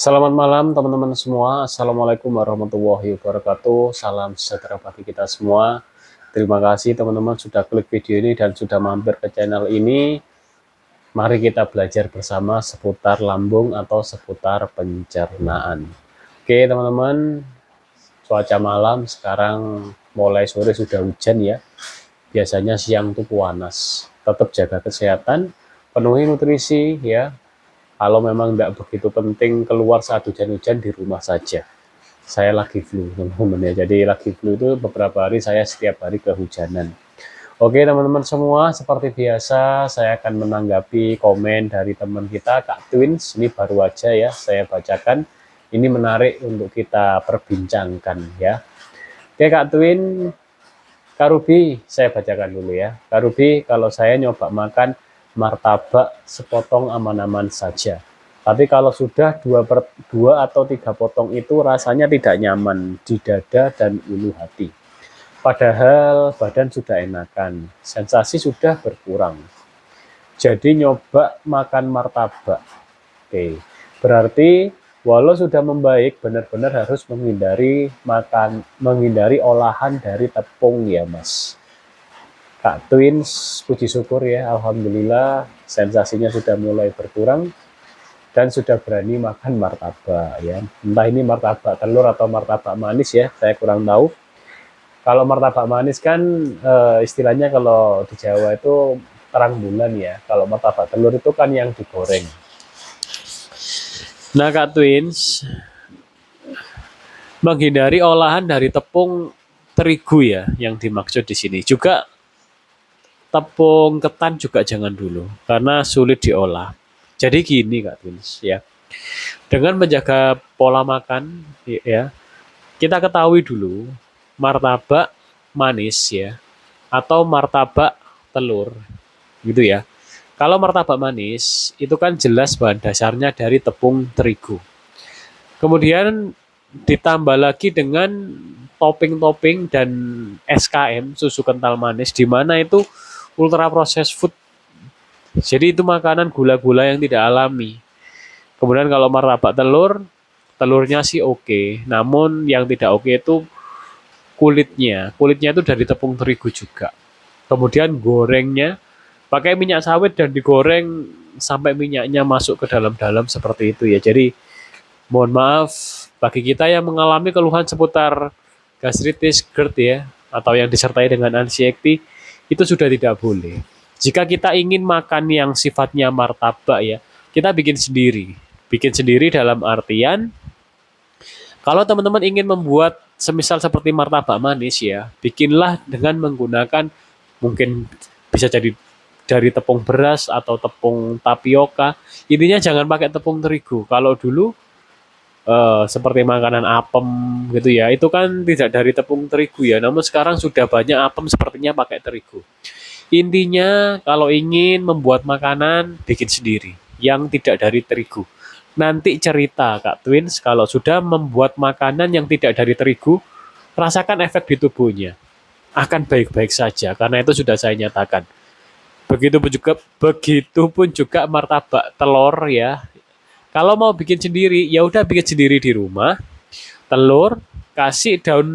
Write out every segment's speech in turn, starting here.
Selamat malam teman-teman semua. Assalamualaikum warahmatullahi wabarakatuh. Salam sejahtera bagi kita semua. Terima kasih teman-teman sudah klik video ini dan sudah mampir ke channel ini. Mari kita belajar bersama seputar lambung atau seputar pencernaan. Oke teman-teman, cuaca malam sekarang mulai sore sudah hujan ya. Biasanya siang itu panas. Tetap jaga kesehatan, penuhi nutrisi ya. Kalau memang tidak begitu penting keluar saat hujan-hujan, di rumah saja. Saya lagi flu teman-teman ya, jadi lagi flu itu beberapa hari saya setiap hari kehujanan. Oke teman-teman semua, seperti biasa saya akan menanggapi komen dari teman kita Kak Twins. Ini baru aja ya saya bacakan, ini menarik untuk kita perbincangkan ya. Oke Kak Twin, Kak Ruby saya bacakan dulu ya. Kak Ruby, kalau saya nyoba makan martabak sepotong aman-aman saja, tapi kalau sudah dua atau tiga potong itu rasanya tidak nyaman di dada dan ulu hati. Padahal badan sudah enakan, sensasi sudah berkurang. Jadi nyoba makan martabak. Oke, berarti walau sudah membaik, benar-benar harus menghindari olahan dari tepung ya Mas. Kak Twins, puji syukur ya, alhamdulillah sensasinya sudah mulai berkurang dan sudah berani makan martabak ya. Entah ini martabak telur atau martabak manis ya, saya kurang tahu. Kalau martabak manis kan istilahnya kalau di Jawa itu terang bulan ya. Kalau martabak telur itu kan yang digoreng. Nah Kak Twins, menghindari olahan dari tepung terigu ya yang dimaksud di sini. Juga tepung ketan juga jangan dulu karena sulit diolah. Jadi gini Kak Twins ya. Dengan menjaga pola makan ya, kita ketahui dulu martabak manis ya atau martabak telur gitu ya. Kalau martabak manis itu kan jelas bahan dasarnya dari tepung terigu. Kemudian ditambah lagi dengan topping-topping dan SKM susu kental manis di mana itu ultra processed food. Jadi itu makanan gula-gula yang tidak alami. Kemudian kalau martabak telur, telurnya sih oke, namun yang tidak oke itu kulitnya. Kulitnya itu dari tepung terigu juga. Kemudian gorengnya pakai minyak sawit dan digoreng sampai minyaknya masuk ke dalam-dalam seperti itu ya. Jadi mohon maaf bagi kita yang mengalami keluhan seputar gastritis, GERD ya, atau yang disertai dengan anxiety, itu sudah tidak boleh. Jika kita ingin makan yang sifatnya martabak ya, kita bikin sendiri. Bikin sendiri dalam artian kalau teman-teman ingin membuat semisal seperti martabak manis ya, bikinlah dengan menggunakan mungkin bisa jadi dari tepung beras atau tepung tapioka. Intinya jangan pakai tepung terigu. Kalau dulu seperti makanan apem gitu ya, itu kan tidak dari tepung terigu ya. Namun sekarang sudah banyak apem sepertinya pakai terigu. Intinya kalau ingin membuat makanan bikin sendiri yang tidak dari terigu. Nanti cerita Kak Twins kalau sudah membuat makanan yang tidak dari terigu, rasakan efek di tubuhnya. Akan baik-baik saja karena itu sudah saya nyatakan. Begitupun juga martabak telur ya. Kalau mau bikin sendiri, ya udah bikin sendiri di rumah. Telur, kasih daun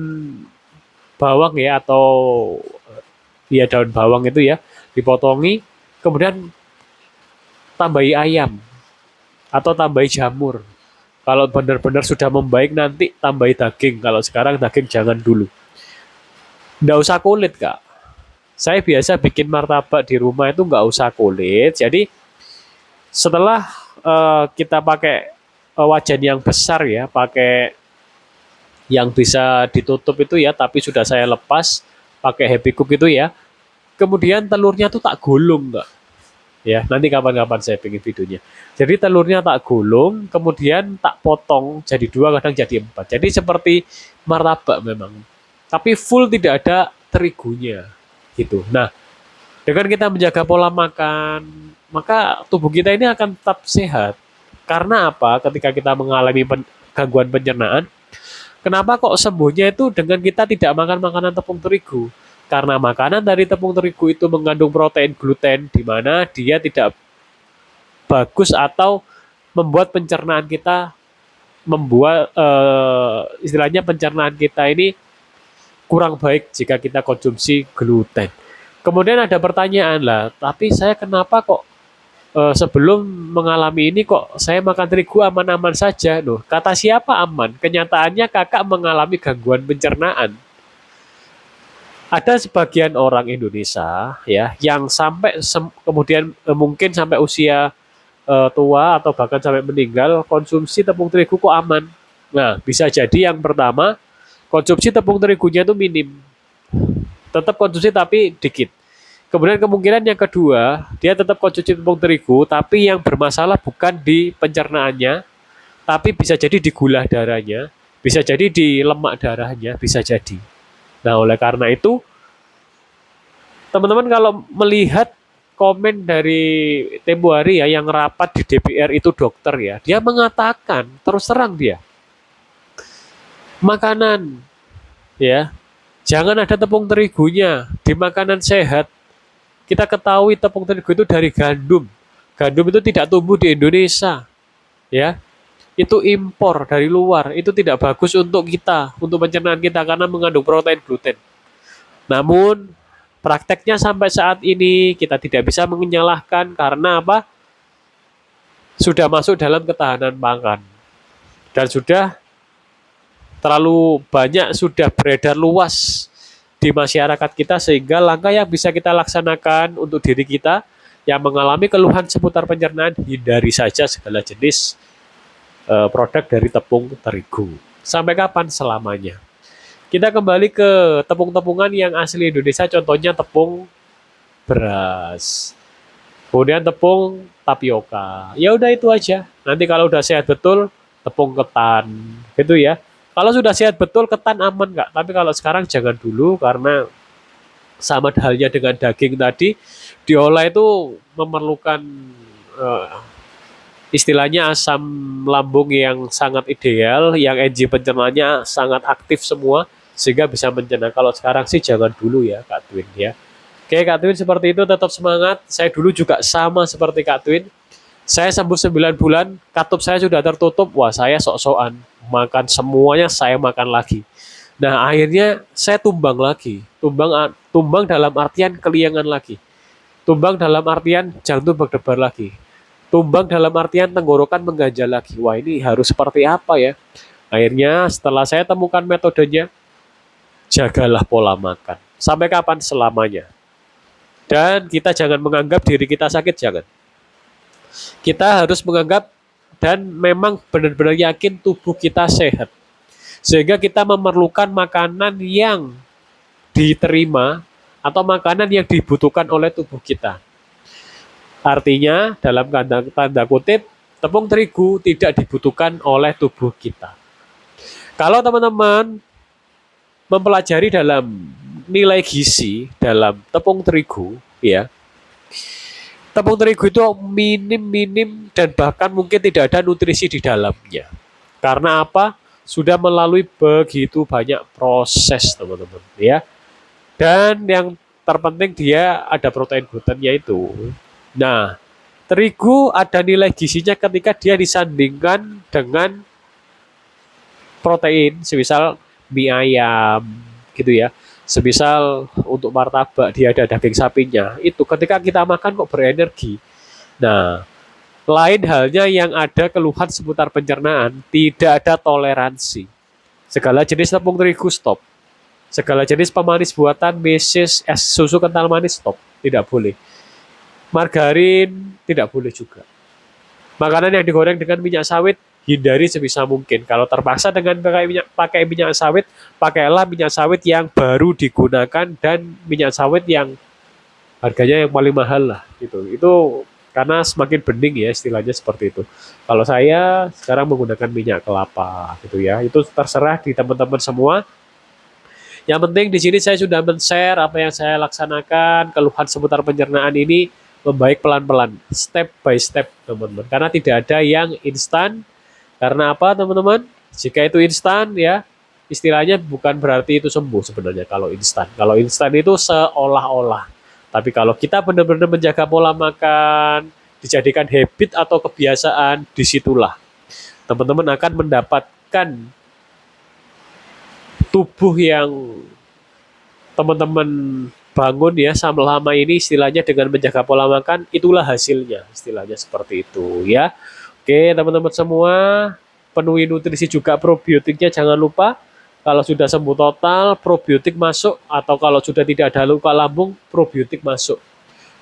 bawang ya atau ya daun bawang itu ya, dipotongi, kemudian tambahi ayam atau tambahi jamur. Kalau benar-benar sudah membaik nanti tambahi daging. Kalau sekarang daging jangan dulu. Nggak usah kulit kak. Saya biasa bikin martabak di rumah itu nggak usah kulit. Jadi setelah kita pakai wajan yang besar ya, pakai yang bisa ditutup itu ya, tapi sudah saya lepas pakai happy cook itu ya. Kemudian telurnya tuh tak gulung kak. Ya, nanti kapan-kapan saya bikin videonya. Jadi telurnya tak gulung, kemudian tak potong jadi dua, kadang jadi empat. Jadi seperti martabak memang. Tapi full tidak ada terigunya gitu. Nah, dengan kita menjaga pola makan, maka tubuh kita ini akan tetap sehat. Karena apa? Ketika kita mengalami gangguan pencernaan, kenapa kok sembuhnya itu dengan kita tidak makan makanan tepung terigu? Karena makanan dari tepung terigu itu mengandung protein gluten, di mana dia tidak bagus atau membuat pencernaan kita membuat istilahnya pencernaan kita ini kurang baik jika kita konsumsi gluten. Kemudian ada pertanyaan lah, tapi saya kenapa kok sebelum mengalami ini kok saya makan terigu aman-aman saja? Loh, kata siapa aman? Kenyataannya kakak mengalami gangguan pencernaan. Ada sebagian orang Indonesia ya yang sampai kemudian mungkin sampai usia tua atau bahkan sampai meninggal konsumsi tepung terigu kok aman. Nah, bisa jadi yang pertama konsumsi tepung terigunya itu minim, tetap konsumsi tapi dikit. Kemudian kemungkinan yang kedua, dia tetap konsumsi tepung terigu, tapi yang bermasalah bukan di pencernaannya, tapi bisa jadi di gula darahnya, bisa jadi di lemak darahnya, bisa jadi. Nah, oleh karena itu, teman-teman kalau melihat komen dari tempo hari ya yang rapat di DPR itu dokter ya, dia mengatakan terus terang dia, makanan ya, jangan ada tepung terigunya di makanan sehat. Kita ketahui tepung terigu itu dari gandum. Gandum itu tidak tumbuh di Indonesia, ya. Itu impor dari luar. Itu tidak bagus untuk kita, untuk pencernaan kita karena mengandung protein gluten. Namun prakteknya sampai saat ini kita tidak bisa menyalahkan karena apa? Sudah masuk dalam ketahanan pangan dan sudah terlalu banyak sudah beredar luas di masyarakat kita sehingga langkah yang bisa kita laksanakan untuk diri kita yang mengalami keluhan seputar pencernaan, hindari saja segala jenis produk dari tepung terigu. Sampai kapan? Selamanya. Kita kembali ke tepung-tepungan yang asli Indonesia, contohnya tepung beras. Kemudian tepung tapioka. Ya udah itu aja. Nanti kalau udah sehat betul, tepung ketan. Gitu ya. Kalau sudah sehat betul, ketan aman nggak? Tapi kalau sekarang jangan dulu karena sama halnya dengan daging tadi, diolah itu memerlukan eh, istilahnya asam lambung yang sangat ideal, yang enzim pencernaannya sangat aktif semua, sehingga bisa mencerna. Kalau sekarang sih jangan dulu ya Kak Twin ya. Oke Kak Twin seperti itu, tetap semangat. Saya dulu juga sama seperti Kak Twin. Saya sembuh 9 bulan, katup saya sudah tertutup, wah saya sok-sokan. Makan semuanya saya makan lagi. Nah akhirnya saya tumbang lagi. Tumbang dalam artian keliangan lagi. Tumbang dalam artian jantung berdebar lagi. Tumbang dalam artian tenggorokan mengganjal lagi. Wah ini harus seperti apa ya? Akhirnya setelah saya temukan metodenya, jagalah pola makan. Sampai kapan? Selamanya. Dan kita jangan menganggap diri kita sakit, jangan. Kita harus menganggap dan memang benar-benar yakin tubuh kita sehat. Sehingga kita memerlukan makanan yang diterima atau makanan yang dibutuhkan oleh tubuh kita. Artinya dalam tanda kutip, tepung terigu tidak dibutuhkan oleh tubuh kita. Kalau teman-teman mempelajari dalam nilai gizi dalam tepung terigu, ya, tepung terigu itu minim dan bahkan mungkin tidak ada nutrisi di dalamnya. Karena apa? Sudah melalui begitu banyak proses, teman-teman, ya. Dan yang terpenting dia ada protein glutennya itu. Nah, terigu ada nilai gizinya ketika dia disandingkan dengan protein, semisal mie ayam, gitu ya. Semisal untuk martabak dia ada daging sapinya, itu ketika kita makan kok berenergi. Nah, lain halnya yang ada keluhan seputar pencernaan, tidak ada toleransi. Segala jenis tepung terigu stop. Segala jenis pemanis buatan, meses, es susu kental manis stop. Tidak boleh. Margarin tidak boleh juga. Makanan yang digoreng dengan minyak sawit hindari sebisa mungkin. Kalau terpaksa dengan pakai minyak sawit, pakailah minyak sawit yang baru digunakan dan minyak sawit yang harganya yang paling mahal lah gitu. Itu karena semakin bening ya istilahnya seperti itu. Kalau saya sekarang menggunakan minyak kelapa gitu ya. Itu terserah di teman-teman semua. Yang penting di sini saya sudah men-share apa yang saya laksanakan, keluhan seputar pencernaan ini membaik pelan-pelan, step by step, teman-teman. Karena tidak ada yang instan. Karena apa, teman-teman? Jika itu instan ya, istilahnya bukan berarti itu sembuh sebenarnya kalau instan. Kalau instan itu seolah-olah. Tapi kalau kita benar-benar menjaga pola makan, dijadikan habit atau kebiasaan, disitulah teman-teman akan mendapatkan tubuh yang teman-teman bangun ya selama ini istilahnya dengan menjaga pola makan, itulah hasilnya istilahnya seperti itu ya. Oke teman-teman semua, penuhi nutrisi juga probiotiknya, jangan lupa. Kalau sudah sembuh total probiotik masuk, atau kalau sudah tidak ada luka lambung probiotik masuk.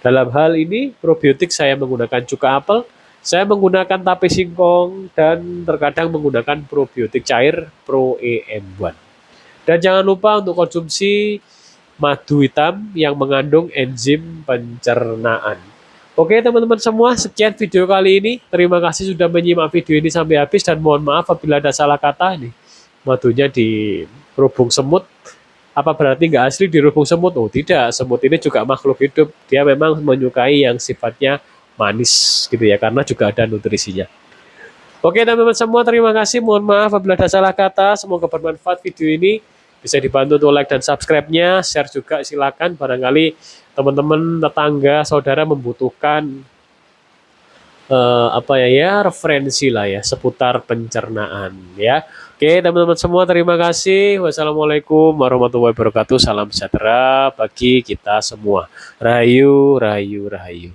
Dalam hal ini probiotik saya menggunakan cuka apel, saya menggunakan tape singkong, dan terkadang menggunakan probiotik cair Pro EM1. Dan jangan lupa untuk konsumsi madu hitam yang mengandung enzim pencernaan. Oke teman-teman semua, sekian video kali ini. Terima kasih sudah menyimak video ini sampai habis, dan mohon maaf apabila ada salah kata nih. Madunya dirubung semut. Apa berarti nggak asli dirubung semut? Oh tidak, semut ini juga makhluk hidup. Dia memang menyukai yang sifatnya manis gitu ya, karena juga ada nutrisinya. Oke teman-teman semua, terima kasih. Mohon maaf apabila ada salah kata. Semoga bermanfaat video ini. Bisa dibantu untuk like dan subscribe-nya, share juga silakan. Barangkali teman-teman, tetangga, saudara membutuhkan referensi lah ya seputar pencernaan ya. Oke teman-teman semua, terima kasih. Wassalamualaikum warahmatullahi wabarakatuh. Salam sejahtera bagi kita semua. Rahayu, rahayu, rahayu.